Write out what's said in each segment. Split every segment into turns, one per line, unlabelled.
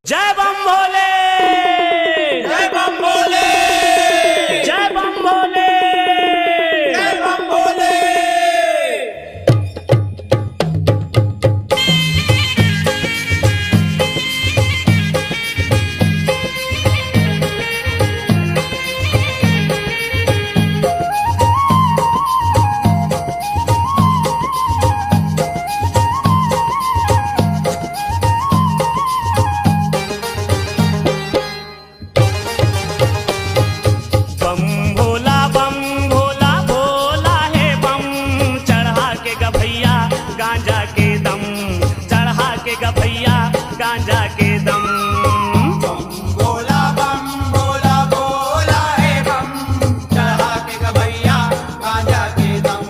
जय बम भोले,
जय बम भोले,
जय बम भोले,
जय बम भोले।
गांजा के दम
भोला बम भोला भोला है बम, चढ़ा के गभैया गांजा के दम,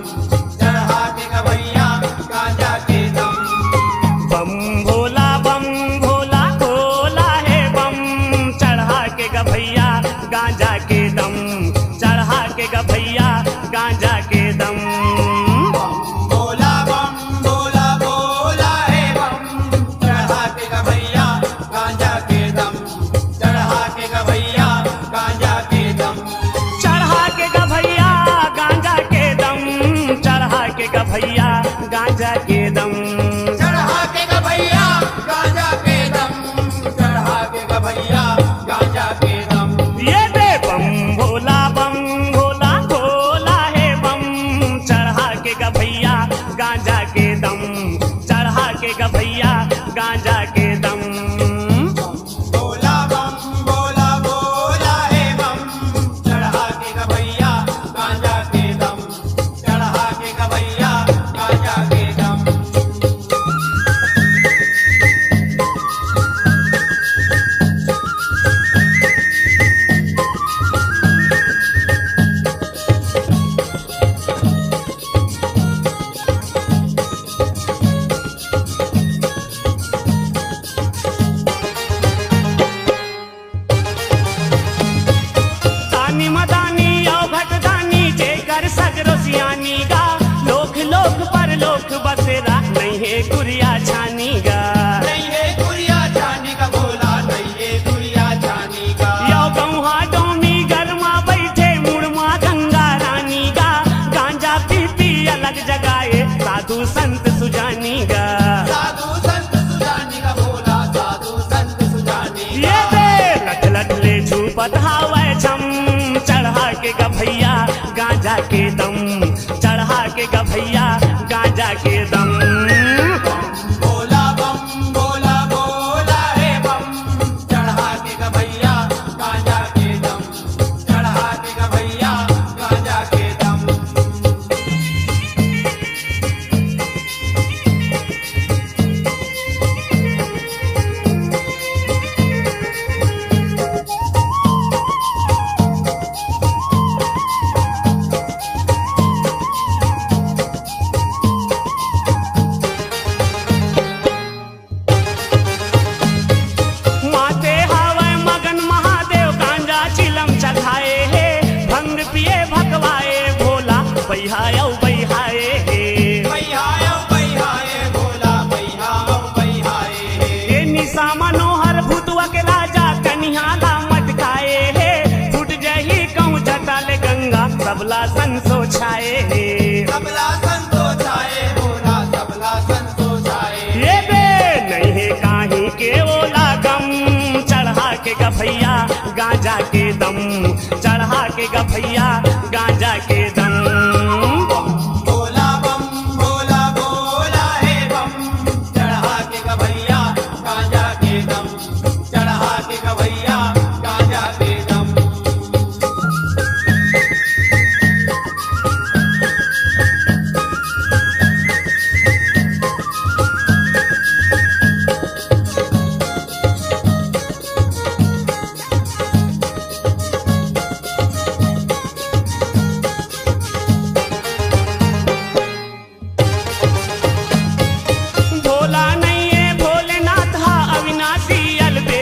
चढ़ा के गभैया गांजा के दम।
बम भोला भोला है बम, चढ़ा के गभैया गांजा के दम, चढ़ा के गभैया गांजा के दम।
भोला बम भोला भोला है बम, चढ़ा के गभैया गांजा के दम, चढ़ा के गभैया गांजा के दम।
चढ़ा के गभैया गांजा के दम, चढ़ा के गभैया गांजा के दम।
चढ़ा के गभैया गांजा के दम, चढ़ा के गभैया गांजा के दम।
ये दे बम भोला है बम, चढ़ा के गभैया गांजा के दम, चढ़ा के गभैया गांजा के दम।
भोला बम भोला भोला है बम, चढ़ा के गभैया गांजा के दम, चढ़ा के गभैया गांजा के दम।
तानी मदानी औघट दानी जेकर सगरो सियानी गा, लोक लोक पर लोक बसेरा नहीं है गुरिया छानी गा।
नहीं है गुड़िया छानी का भोला, नहीं है गुड़िया छानी का।
यो गौहा डोमी गरमा बैठे मुड़मा गंगा रानी गा, गांजा पी अलग जगाए साधु संत सुजानी गा।
साधु संत सुजानी का भोला, साधु संत सुजानी
ये
का।
दे लट लट ले झूपत हावे छम, चढ़ा के गभैया गांजा के दम, चढ़ा के गभैया गांजा के दम।
भोला बम भोला भोला है बम, चढ़ा के गभैया गांजा के दम, चढ़ा के गभैया गांजा के दम।
माते हावे मगन महादेव गांजा चिलम चढ़ाए हे, भंग पिए भगवाए भोला बैहायो बैहाए हे।
बैहायो बैहाए भोला, बैहाओ बैहाए हे।
ये निशा मनोहर भूतवा के राजा कन्हाला मटकाए हे, फुट जही कहूँ जटाले गंगा सबला संसो छाए हे।
सबला संतोष आए भोला, सबला संतोष आए।
ये बे नहीं है काही के ओला गम, चढ़ा के गभैया गांजा के दम, चढ़ा के गभैया गांजा के दम।
भोला बम भोला भोला है बम, चढ़ा के गभैया गांजा के दम, चढ़ा के गभैया गांजा के दम।
भोला नहीं है भोलेनाथ हा अविनाशी अलबे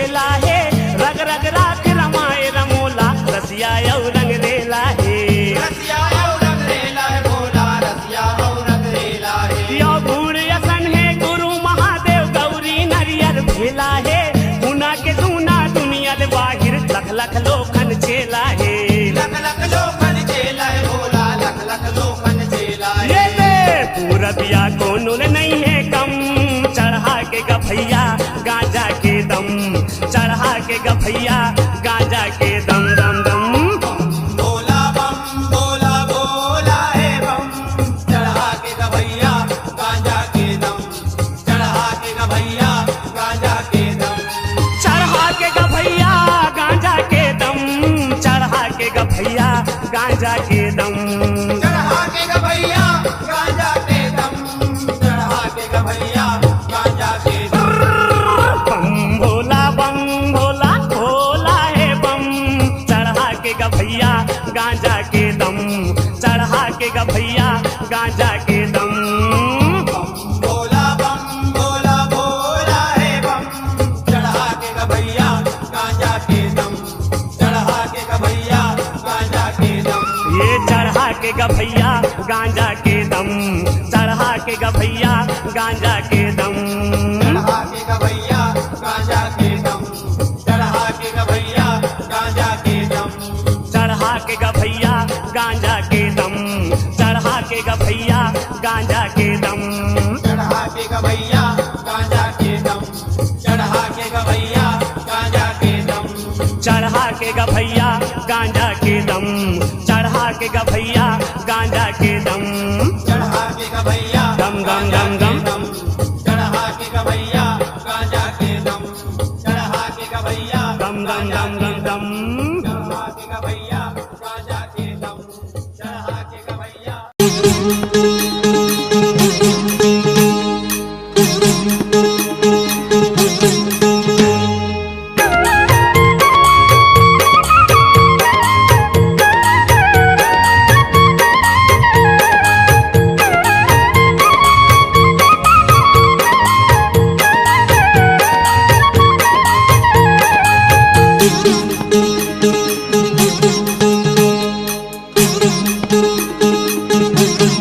दम, चढ़ा के गभैया गांजा के दम दम दम।
बोला बम बोला बोला है बम, चढ़ा के गभैया गांजा के दम, चढ़ा के गभैया गांजा के दम,
चढ़ा के गभैया गांजा के दम, चढ़ा के गभैया गांजा के दम।
चढ़ा के गभैया गांजा के दम, चढ़ा के गभैया गांजा के दम।
बम भोला भोला है बम, चढ़ा के गभैया गांजा के दम, चढ़ा के गभैया गांजा के दम।
बोला बम बोला बोला है बम, चढ़ा के गभैया गांजा के दम, चढ़ा के गभैया गांजा के दम।
ये चढ़ा के गभैया गांजा के दम, चढ़ा के गभैया गांजा के दम।
चढ़ा के गभैया गांजा के दम, चढ़ा के गभैया गांजा के दम,
चढ़ा के गभैया गांजा के दम, चढ़ा के गभैया गांजा के दम।
चढ़ा के गभैया गांजा के दम, चढ़ा के गभैया गांजा के दम,
चढ़ा के गभैया गांजा के दम, चढ़ा के गभैया गांजा के दम।
चढ़ा के गभैया
दम दम दम दम,
चढ़ा के गभैया गांजा के दम, चढ़ा के गभैया
दम दम दम दम दम।
चढ़ा के गभैया गांजा के दम, चढ़ा के गभैया।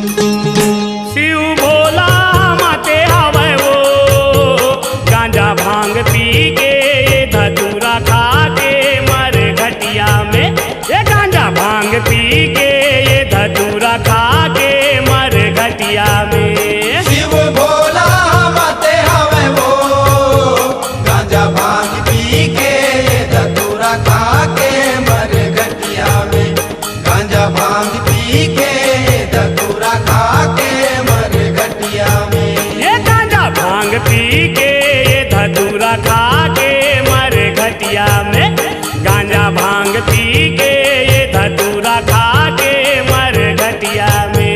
शिव भोला माते हवे वो, गांजा भांग पी के धतूरा खा के मर घटिया में। ये गांजा भांग पी के ये धतूरा खा के मर घटिया में।
शिव भोला मते हवे वो, गांजा भांग पी के धतूरा खा के मर घटिया में, गांजा भांग पी के धतूरा खा के मर घटिया में।
ये गांजा भांग पी के ये धतूरा खा के मर घटिया में, गांजा भांग पी के ये धतूरा खा के मर घटिया में।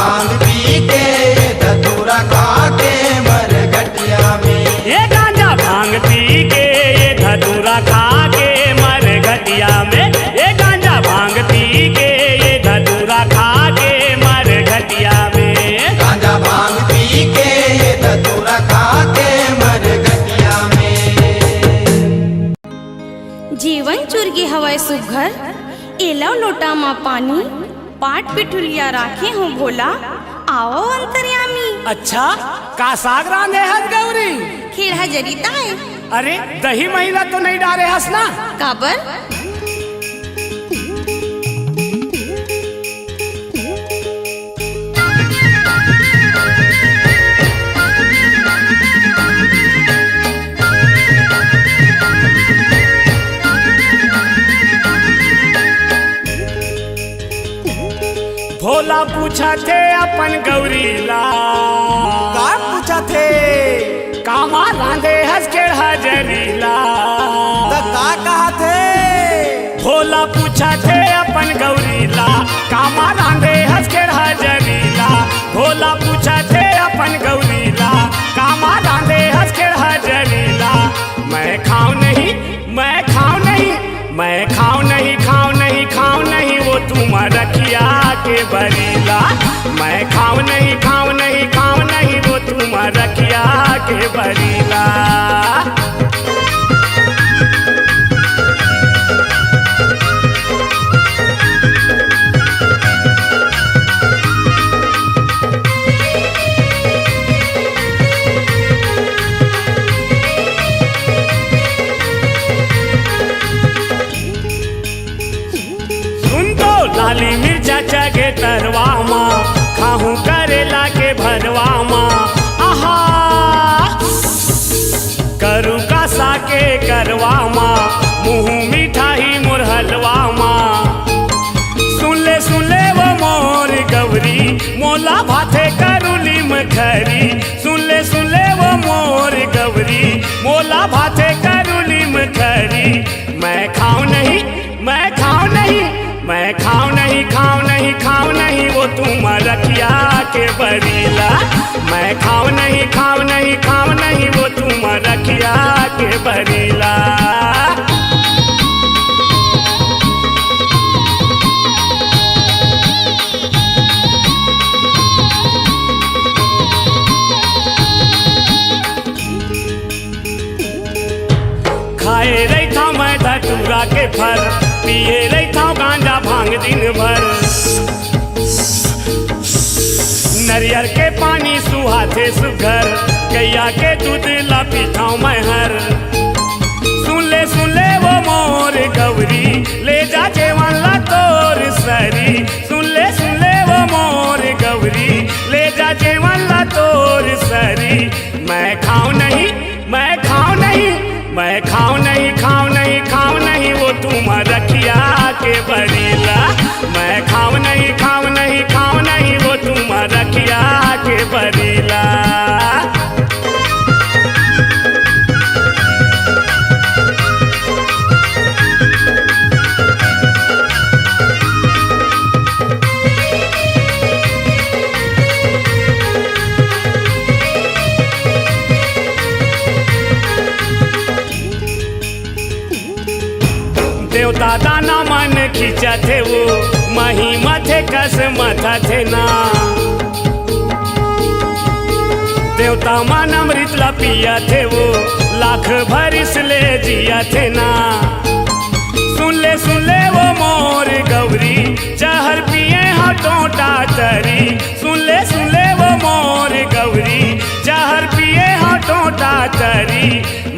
भांग पी के धतूरा खा के मर घटिया में।
ये गांजा भांग पी के ये धतूरा खा के मर घटिया में। ये गांजा भांग पी के ये धतूरा खा के मर घटिया में।
गांजा भांग पी के धतूरा खा के मर घटिया में।
जीवन चुरगी हवाए सुघर एला लोटा मा पानी पाट पिठुलिया राखे हूँ भोला आओ अंतर्यामी।
अच्छा का साग रांधे हस गौरी?
खेड़ा जरीता है।
अरे दही महिला तो नहीं डाले हस ना?
काबर?
भोला पूछा थे अपन गौरीला,
का पूछा थे?
कामा रांधे हस के हजरीला।
तो का कहा थे?
भोला पूछा थे अपन गौरीला, कामा रांधे हस के हजरीला। भोला पूछा थे अपन गौरीला, कामा रांधे हस के हजरीला। मैं खाऊं नहीं, मैं खाऊं नहीं, मैं खाऊं नहीं, खाऊं नहीं, खाऊं नहीं वो तुम रखिया के बरीला। मैं खाऊं नहीं, खाऊं नहीं, खाऊं नहीं वो तुम रखिया के बरीला। लाली मिर्चा चगे तरवा माँ खाहू करेला के भरवा माँ। आहा करू का साके करवा माँ मुँह मिठाई मोर हलवा माँ। सुन ले वो मोर गौरी मोला भाथे करुली मखरी। सुन ले वो मोर गौरी मोला भाथे करुली मखरी। मैं खाऊं नहीं, मैं खाऊं नहीं, मैं खाऊं नहीं, खाऊं नहीं, खाऊं नहीं वो तुम रखिया के बरीला। मैं खाऊं नहीं, खाऊं नहीं, खाऊं नहीं वो तुम रखिया के बरीला। खाए रही था मैं धतूरा के फल, पिए रही था गांजा भांग दिन भर। नरियर के पानी सुहाते सुघर, गैया के दूध ला पीता मैं हर। सुन ले वो मोर गौरी ले जा जेवन ला तोर सरी। सुन ले वो मोर गौरी ले जा जेवन ला तोर सरी। मैं खाऊं नहीं, मैं खाऊं नहीं, मैं खाऊं नहीं, खाऊं नहीं, खाऊं नहीं वो तुम रखिया के बरीला। मैं खाऊं नहीं, खाऊं नहीं, खाऊं नहीं वो तुम रखिया के बरीला। देवता दाना मन खींचा थे वो मही मथे कस मथा थे ना। देवता मन अमृत ला पिया थे वो लाख भरिस ले जिया थे ना। सुन ले वो मोर गौरी जहर पिए हाँ टोटा तरी। सुन ले वो मोर गौरी जहर पिए हाँ टोटा तरी।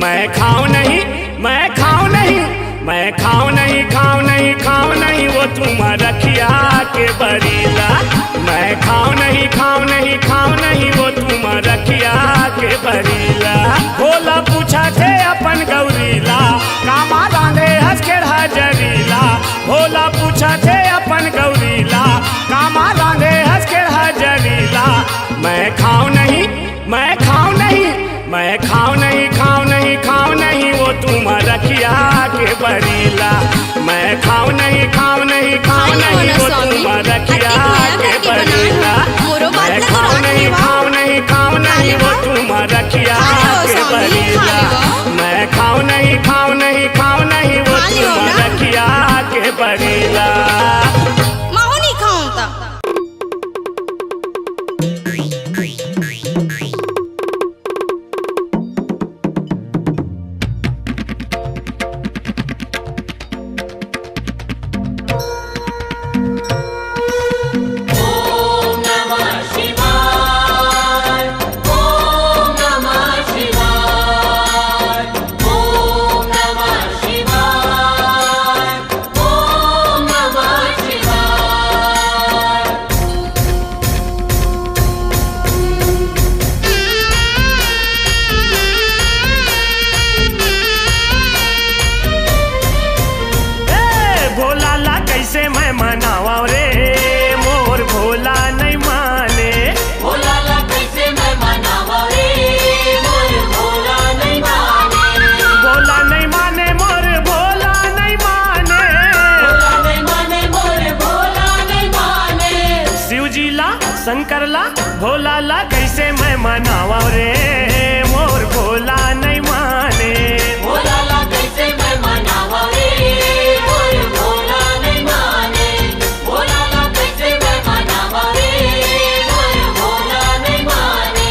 मैं खाऊं नहीं, मैं खाऊं नहीं, मैं खाऊं नहीं, खाऊं नहीं, खाऊं नहीं वो तुम रखिया के बरीला। मैं खाऊं नहीं, खाऊं नहीं, खाऊं नहीं वो तुम रखिया के बरीला। भोला पूछा थे अपन गौरीला, कामा रांधे हंस के हजरीला। भोला पूछा थे अपन गौरीला, कामा रांधे हंस के हजरीला। मैं खाऊं नहीं, मैं खाऊं नहीं, मैं खाऊं नहीं, खाऊं नहीं, खाऊं नहीं वो तुम रखिया के बरीला। मैं खाऊं नहीं खाऊं नहीं खाऊं
खाली
नहीं
हो
वो
ना स्वामी,
तुम रखिया
हट्टी
के
खोया करके
बनेला।
बनाना, मोरो बात
मैं
लगा
खाऊं
राख
नहीं
लेवा।
खाऊं नहीं खाऊं नहीं वो तुम रखिया
खाली हो
के
स्वामी,
बनेला।
खाली हो।
मैं खाऊं नहीं खाऊं नहीं खाऊं नहीं वो
खाली हो
तुम
ना।
रखिया के बनेला।
माहो नहीं खाऊं ता।
ए, भोला ला कैसे मैं मनावा रे मोर भोला नहीं माने।
भोला ला कैसे मैं मनावा रे मोर भोला नहीं माने।
भोला नहीं माने मोर भोला नहीं माने।
भोला नहीं माने मोर भोला नहीं माने।
शिव जी ला शंकर ला भोला ला कैसे मैं मनावा रे मोर भोला नहीं माने।
भोला ला कैसे मैं मनावा रे मोर भोला नहीं माने। भोला ला कैसे मैं मनावा रे मोर भोला नहीं माने।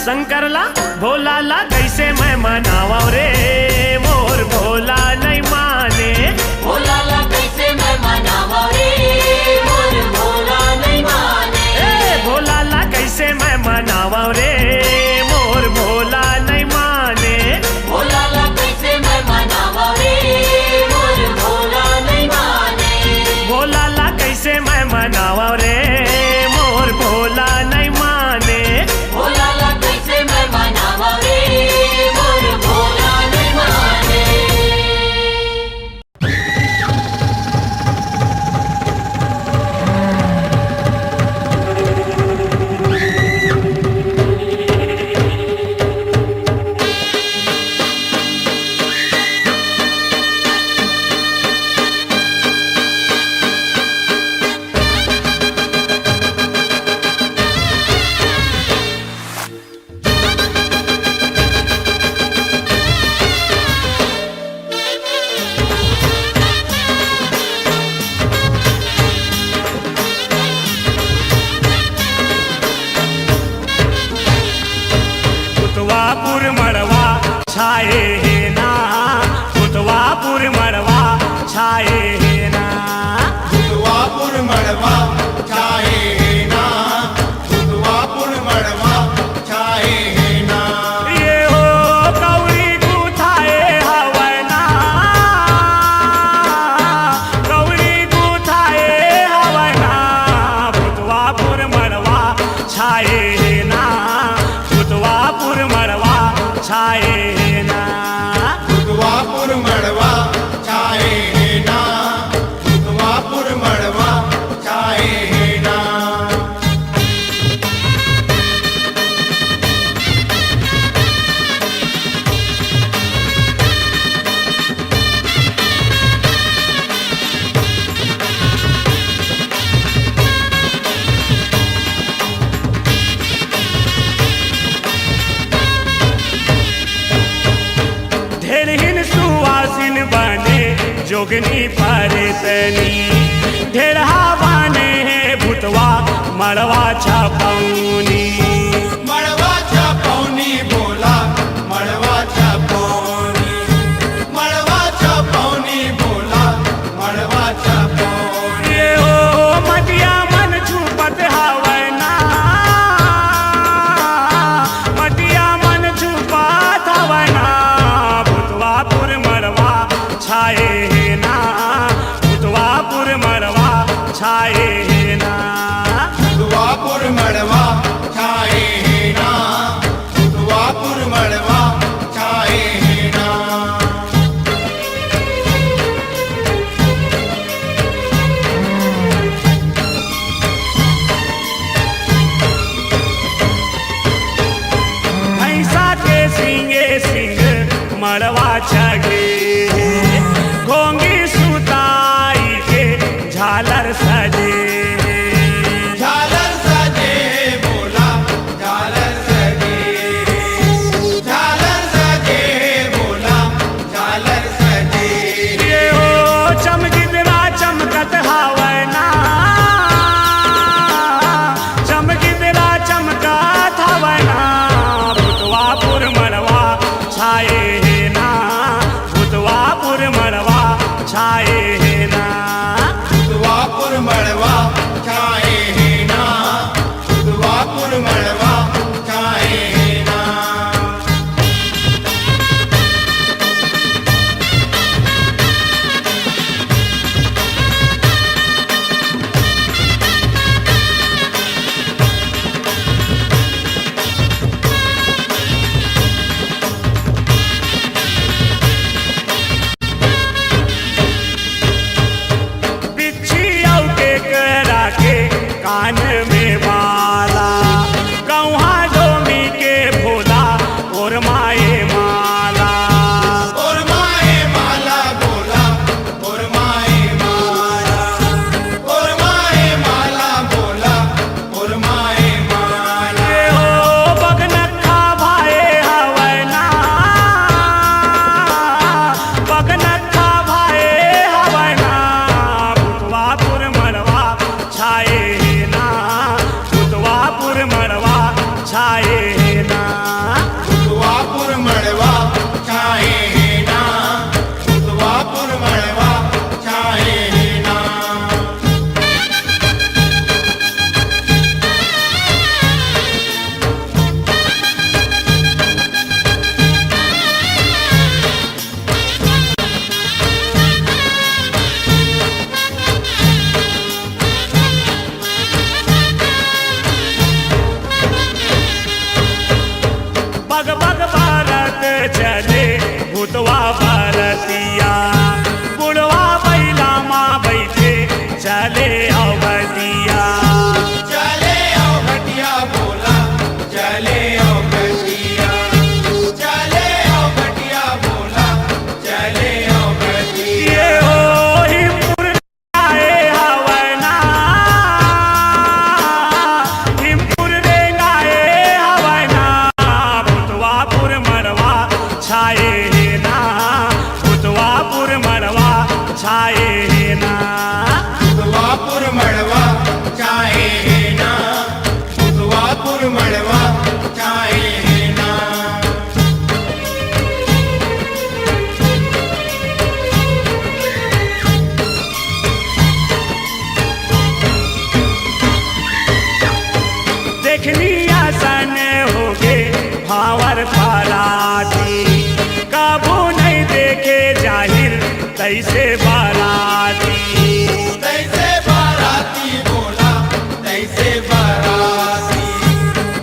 शंकरला भोलाला कैसे मैं मनावा रे मोर भोला नहीं माने।
भोलाला कैसे मैं मनावा रे मोर भोला नहीं माने।
भोलाला कैसे मैं मनावा रे मोर भोला नहीं माने।
भोलाला कैसे मैं मनावा रे मोर भोला नहीं माने।
भोलाला कैसे मैं मनावा रे मोर भोला नहीं माने।
भोलाला कैसे मैं मनावा रे मोर भोला नहीं माने।
कुतवापुर मड़वा छाए है ना, कुतवापुर मड़वा छाए है ना।
खुदवापुर मड़वा छाए है ना, खुदवापुर मड़वा छाए है ना।
ये हो कौड़ी गुथाए हवना, कौड़ी गुथाए हवना। कुतवापुर मड़वा छाए है ना, कुतवापुर मड़वा छाए है ना।
खुदवापुर मड़वा छाए है ना, खुदवापुर मड़वा छाए है ना।
ढेरहिन सुवासिन बने जोगनी परतनी। ढेरहा बने भूतवा मड़वा छपौनी।
मड़वा छपौनी बोला, मड़वा छपौनी, मड़वा छपौनी बोला, मड़वा छपौनी।
ये हो मटिया मन छुपत हवना, मटिया मन छुपत हवना। भूतवापुर मड़वा छाए है ना, भूतवापुर मड़वा छाए है ना।
खुदवापुर मड़वा छाए है ना, खुदवापुर मड़वा छाए है ना।
भैंसा के सिंगे सिंग मड़वा चढ़े, घोंगी सुताई के झालर सजे।
झालर सजे बोला, झालर सजे, झालर सजे बोला, झालर सजे।
ये हो चमगिदरा चमकत हवना, चमगिदरा चमकत हवना। भूतवापुर मड़वा छाए है ना, भूतवापुर मड़वा छाए है ना।
खुदवापुर मड़वा छाए है ना, खुदवापुर मड़वा छाए है ना।
बिच्छी औके करा के कान में माला, कौहा डोमी के भोला और माए माला।
और माए माला बोला, और माए माला, और माए माला बोला, और माए माला।
ये हो बगनखा भाए हवना, बगनखा भाए हवना। भूतवापुर मड़वा छाए है ना, भूतवापुर मड़वा छाए है ना।
उतवापुर मड़वा चाहे है ना, उतवापुर मड़वा चाहे है ना।
बग बग भारत चले भूतवा भारतिया, बुढ़वा बैला माँ बैठे चले अवधिया।
चले आओ घटिया बोला, चले आओ घटिया, चले आओ घटिया बोला, चले आओ घटिया।
ये हो हिमपुर आए हवना, हिमपुर रे गाए हवना, भूतवापुर मड़वा छाए है ना, भूतवापुर मड़वा छाए है ना।
उतवापुर मड़वा चाहे है ना, उतवापुर मड़वा चाहे है ना।
देखनी आसन होगे भावर पराती, कबू नहीं देखे जाहिर तैसे बाराती।
तैसे बाराती बोला, तैसे बाराती,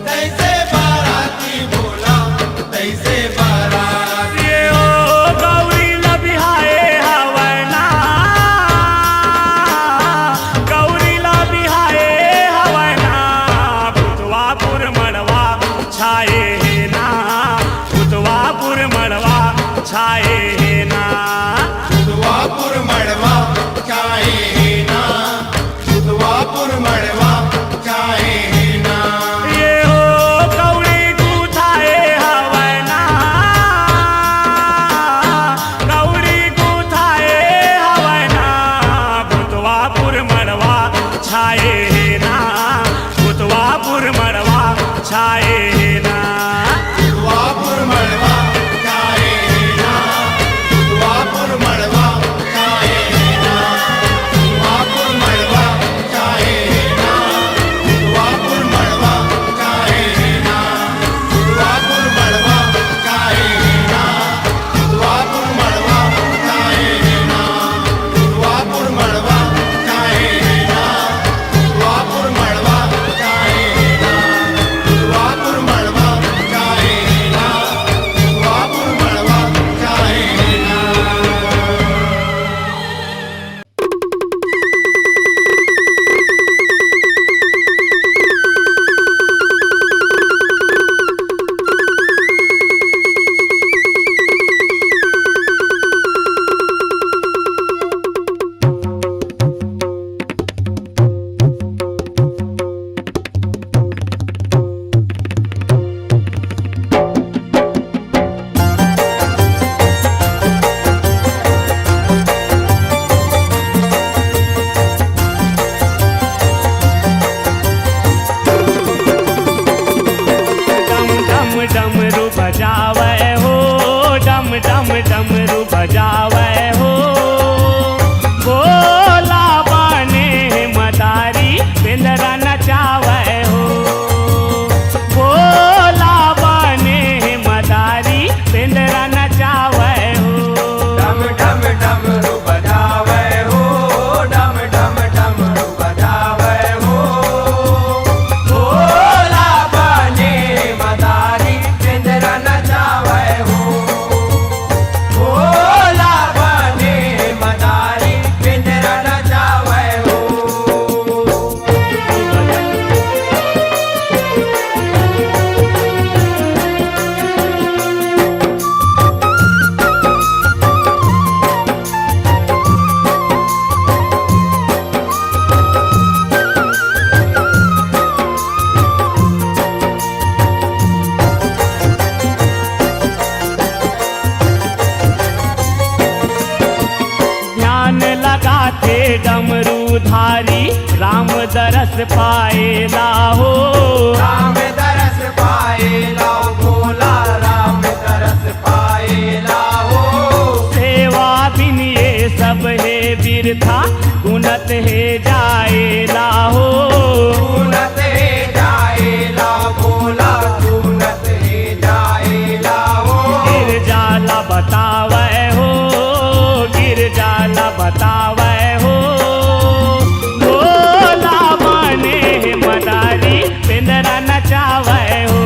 तैसे बाराती बोला, तैसे बाराती।
ये ओ गौरी न बिहाए हवना, गौरी न बिहाए हवना, भूतवापुर मड़वा छाए है ना, भूतवापुर मड़वा छाए है ना।
उतवापुर मड़वा चाहे है ना, उतवापुर मड़वा चाहे है ना।
ये हो गौरी गुथाए हवना, गौरी गुथाए हवना, भूतवापुर मड़वा छाए है ना, भूतवापुर मड़वा छाए है ना।
उतवापुर मड़वा चाहे है ना, उतवापुर मड़वा चाहे है ना, उतवापुर मड़वा चाहे है ना, उतवापुर मड़वा चाहे है ना, उतवापुर मड़वा चाहे है ना, उतवापुर मड़वा चाहे है ना, उतवापुर मड़वा चाहे है ना, उतवापुर मड़वा चाहे है ना, उतवापुर मड़वा चाहे है ना, उतवापुर मड़वा चाहे है ना।
डम डम डमरू बजावे हो, डम डम डमरू बजावे हो, भोला बने मदारी पिंजरा नचावे हो, भोला बने मदारी पिंजरा नचावे हो।
डम डम डमरू बजावे हो, डम डम डमरू बजावे हो, भोला बने मदारी पिंजरा नचावे हो, भोला बने मदारी पिंजरा नचावे हो।
ध्यान लगाते डमरू धारी, राम दरस पाए लाहो,
राम दरस पाएला भोला राम तरस पाएला हो।
सेवा बिन ये सब है बिरथा गुनत है जाएला हो।
सुनत है जाएला भोला सुनत है जाएला हो।
गिर जाला बतावे हो, गिर जाला बतावे हो। भोला बने मदारी पिंजरा नचावे हो।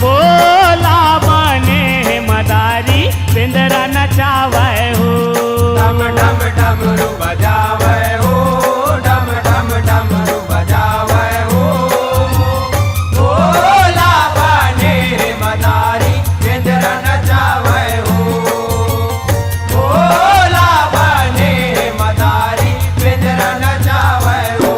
भोला बने मदारी पिंजरा नचावे हो।
डम डम डमरू बजावे हो, डम डम डमरू बजावे हो। भोला बने मदारी पिंजरा नचावे हो। भोला बने मदारी पिंजरा नचावे हो।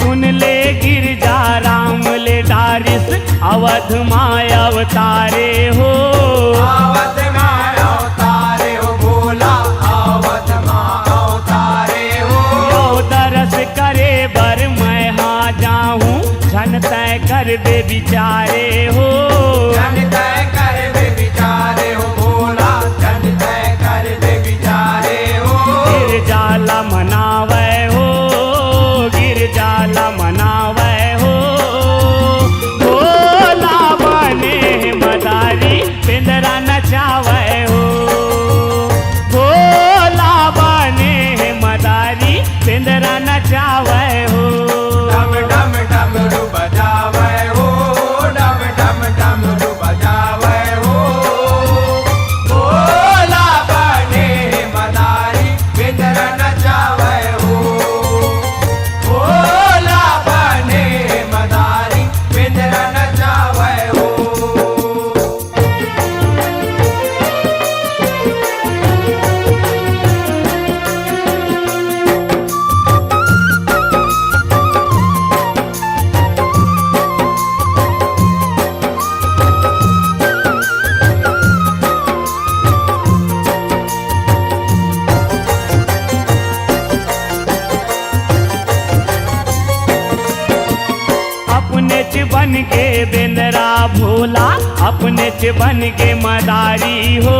सुन ले गिरजा राम ले डारिस अवध माय अवतारे हो।
आवत माँ अवतारे हो भोला आवत माँ अवतारे हो।
यो दरस करे बर मैं हाँ जाऊं झन तय कर दे बिचारे हो।
जन तय कर दे बिचारे हो भोला जन तय कर दे बिचारे हो।
गिर जाला मनावे हो, गिर जाला मनावे हो। भोला बने मदारी पिंजरा नचावे हो। भोला बने मदारी पिंजरा नचावे हो।
डम डम डमरू बजावे हो, डम डम डमरू बजावे हो। भोला बने मदारी पिंजरा नचावे हो। भोला बने मदारी पिंजरा नचावे हो।
अपने च बन के बेंदरा भोला अपने च बन के मदारी हो।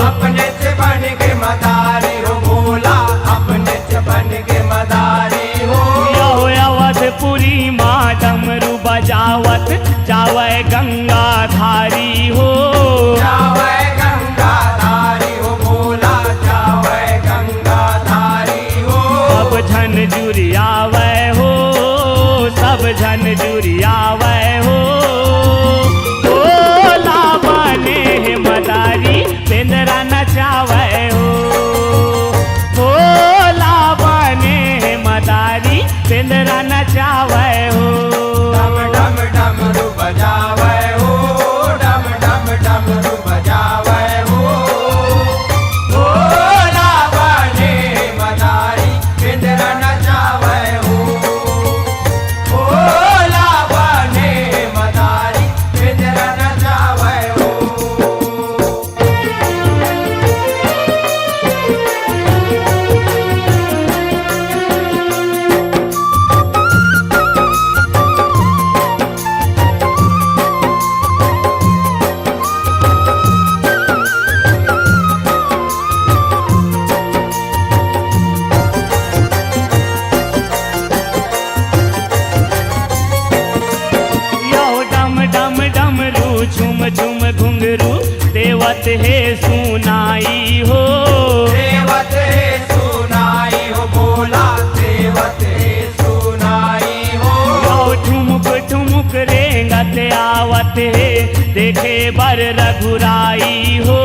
अपने से बन के मदारी हो भोला अपने से बन के मदारी हो।
यो अवधपुरी माँ डमरू बजावत जावे गंगा धारी हो।
जावे गंगा धारी हो भोला जावे गंगा धारी हो।
सब झन जुरियावे हो, सब झन जुरियावे हो। भोला बने मदारी पिंजरा नचावे हो। भोला बने मदारी पिंजरा नचावे हो।
डम डम डमरू बजावे हो, डम डम डमरू बजावे हो। भोला बने मदारी पिंजरा नचावे हो। भोला बने मदारी पिंजरा नचावे हो।
यो डम डम डमरू झुम झुम घुंघरू देवत है सुनाई हो।
देवत है सुनाई हो भोला देवत है सुनाई हो।
यो ठुमुक ठुमुक रेंगत आवत है देखे बर रघुराई हो।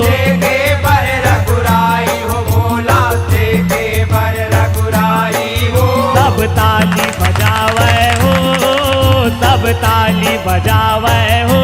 देखे बर रघुराई हो भोला देखे बर रघुराई हो।
सब ताली बजावे हो, सब ताली बजावे हो।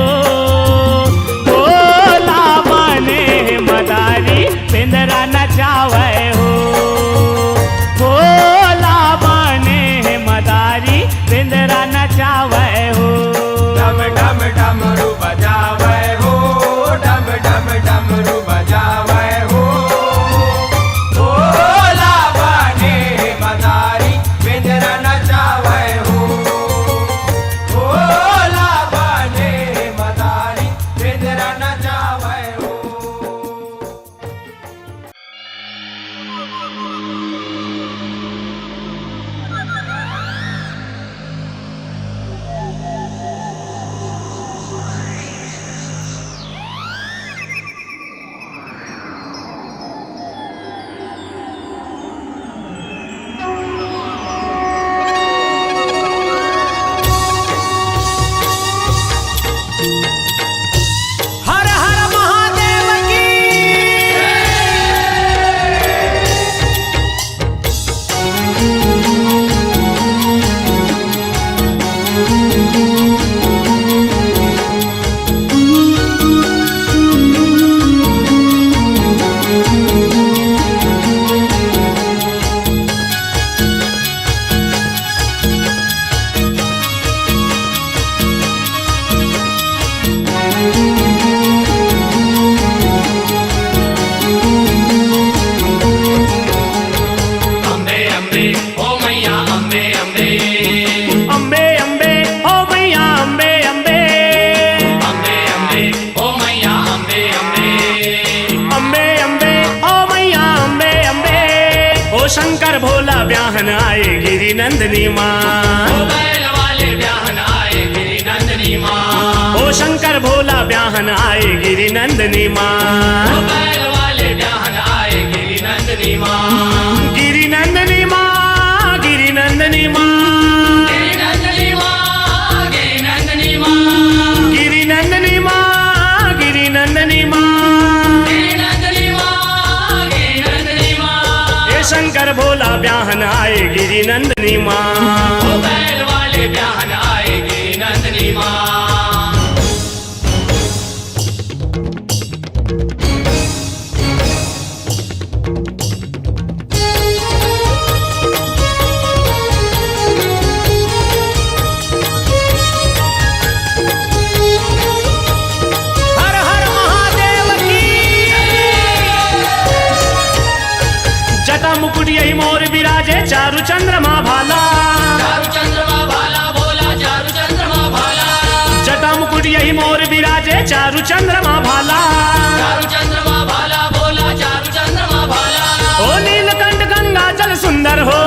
ब्याहन आए गिरी नंदनी माँ।
ओ बैल वाले ब्याहन आए गिरी नंदनी माँ।
ओ शंकर भोला ब्याहन आए गिरी नंदनी माँ।
ओ बैल वाले ब्याहन आए गिरी नंदनी माँ।
गिरी नंदनी माँ, गिरी नंदनी माँ,
गिरी नंदनी माँ, गिरी नंदनी माँ,
गिरी नंदनी माँ, गिरी नंदनी माँ।
गिरी नंदनी माँ, गिरी नंदनी माँ।
ये शंकर भोला ब्याहन आए गिरी नंदनी माँ।
ओ बैल वाले ब्याहन आए गिरी नंदनी माँ।
हर हर महादेव की। जटा मुकुट यही मोर विराजे चारु चंद्रमा भाला।
चारु चंद्रमा भाला भोला, चारु चंद्रमा भाला।
जटा मुकुट यही मोर विराजे चारु चंद्रमा भाला।
चारु चंद्रमा भाला भोला, चारु चंद्रमा भाला।
ओ नीलकंठ गंगा जल सुंदर हो,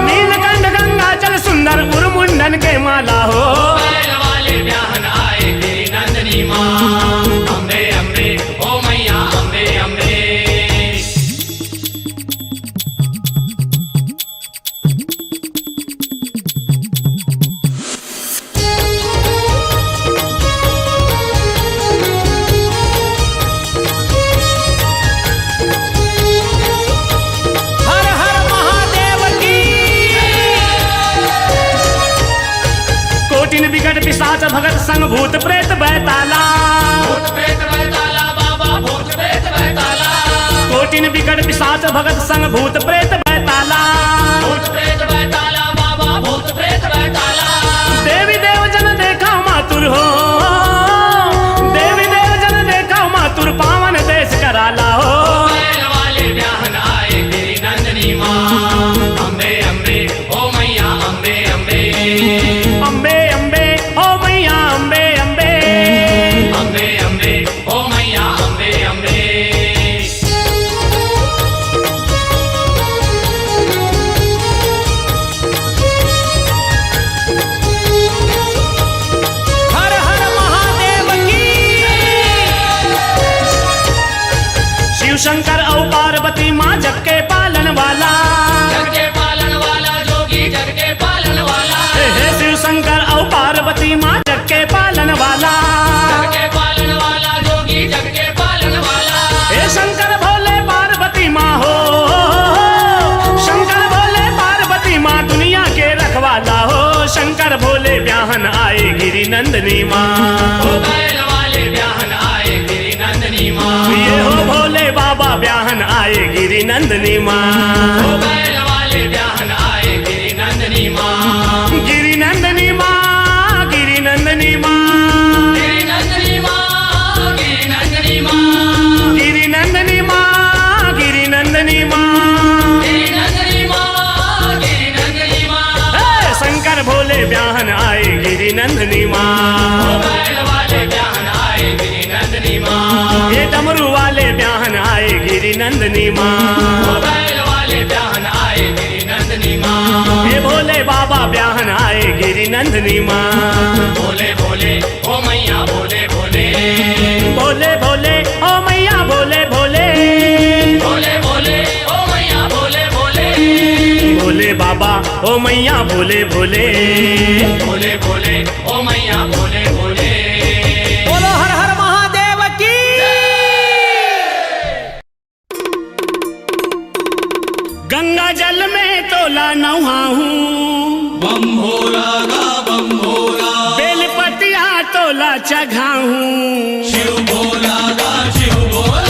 नीलकंठ गंगा जल सुंदर उर्मुंडन के माला हो।
बैल वाले ब्याहन आए गिरी नंदनी माँ। अम्बे अम्बे ओ मैया अम्बे अम्बे।
हर हर महादेव की। कोटिन विकट पिशाच भगत संग भूत प्रेत बैताला।
भूत प्रेत बैताला बाबा, भूत प्रेत बैताला।
कोटिन विकट पिशाच भगत संग भूत प्रेत बैताला।
भूत प्रेत बैताला बाबा, भूत प्रेत बैताला।
देवी देव जन देखा मातुर हो, देवी देव जन देखा मातुर पावन देश कराला हो।
बैल वाले ब्याहन आए गिरी नंदनी माँ। अम्बे अम्बे ओ मैया अम्बे अम्बे।
अम्बे अम्बे ओ मैया अम्बे अम्बे।
अम्बे अम्बे ओ मैया अम्बे अम्बे।
हर हर महादेव की। शिव शंकर और पार्वती माँ जग के पालन वाला।
जग के पालन वाला जोगी, जग के पालन वाला।
हे शिव शंकर और पार्वती माँ जग के पालन वाला।
जग के पालन वाला जोगी, जग के पालन वाला।
हे शंकर भोले पार्वती माँ हो, शंकर भोले पार्वती माँ दुनिया के रखवाला हो। शंकर भोले ब्याहन आए गिरी नंदनी माँ।
ओ बैल वाले ब्याहन आए गिरी नंदनी माँ।
ये हो भोले बाबा ब्याहन आए गिरी नंदनी माँ।
ओ बैल वाले ब्याहन आए गिरी नंदनी माँ।
गिरी नंदनी माँ, गिरी नंदनी माँ,
गिरी नंदनी माँ, गिरी नंदनी माँ।
गिरी नंदनी माँ, गिरी नंदनी माँ।
गिरी नंदनी माँ, गिरी नंदनी माँ।
हे शंकर भोले ब्याहन आए गिरी नंदनी माँ।
ओ बैल वाले ब्याहन आए गिरी नंदनी माँ।
ये डमरू वाले ब्याहन आए गिरी नंदनी माँ।
ओ बैल वाले ब्याहन आए गिरी नंदनी माँ।
ये भोले बाबा ब्याहन आए गिरी नंदनी माँ।
भोले भोले ओ मैया भोले भोले।
भोले भोले ओ मैया भोले भोले।
भोले भोले ओ मैया भोले भोले।
भोले बाबा ओ मैया भोले भोले।
भोले भोले ओ मैया भोले भोले।
बोलो हर हर महादेव की। गंगा जल में तोला नहाऊं,
बम भोला गा बम भोला।
बेलपतिया तोला चघाऊं।
शिव भोला गा शिव भोला।